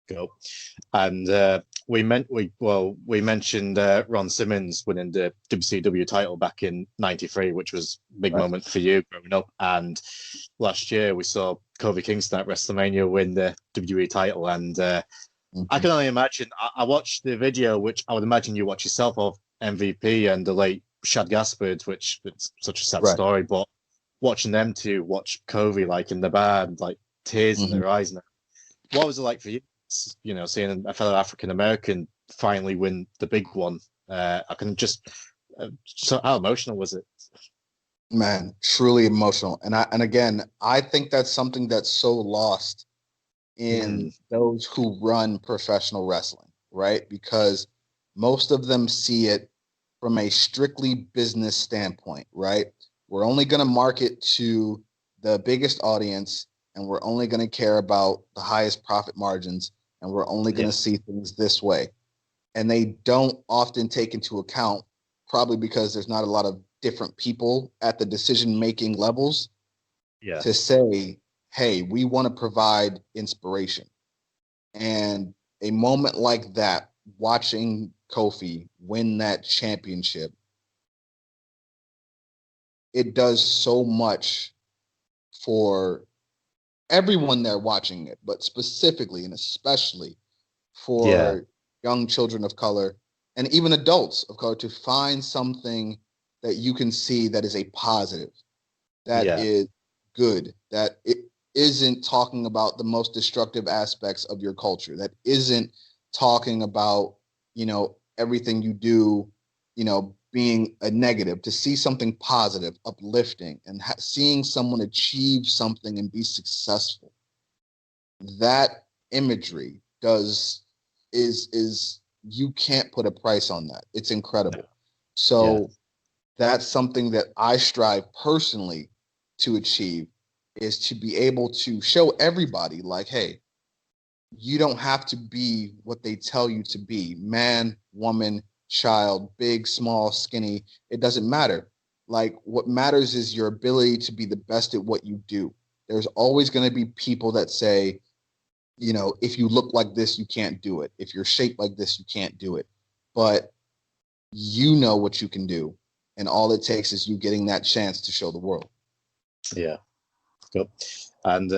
Go. And we mentioned Ron Simmons winning the WCW title back in '93, which was a big moment for you growing up. And last year we saw Kofi Kingston at WrestleMania win the WWE title. And I can only imagine. I watched the video, which I would imagine you watch yourself, of MVP and the late Shad Gaspard, which it's such a sad story. But watching them two, watch Kofi like in the bar, and, like tears in their eyes. Now, what was it like for you? You know, seeing a fellow African American finally win the big one. I can just so how emotional was it? Man, truly emotional. And again, I think that's something that's so lost in those who run professional wrestling, right? Because most of them see it from a strictly business standpoint, right? We're only going to market to the biggest audience, and we're only going to care about the highest profit margins, and we're only going to see things this way. And they don't often take into account, probably because there's not a lot of different people at the decision-making levels, to say, hey, we want to provide inspiration. And a moment like that, watching Kofi win that championship, it does so much for everyone there watching it, but specifically and especially for young children of color and even adults of color to find something that you can see that is a positive, that is good, that it isn't talking about the most destructive aspects of your culture, that isn't talking about, you know, everything you do, you know, being a negative, to see something positive, uplifting, and seeing someone achieve something and be successful. That imagery is you can't put a price on that. It's incredible. So that's something that I strive personally to achieve, is to be able to show everybody, like, hey, you don't have to be what they tell you to be. Man, woman, child, big, small, skinny, it doesn't matter. Like, what matters is your ability to be the best at what you do. There's always going to be people that say, you know, if you look like this, you can't do it. If you're shaped like this, you can't do it. But you know what you can do. And all it takes is you getting that chance to show the world. Yeah. Cool. And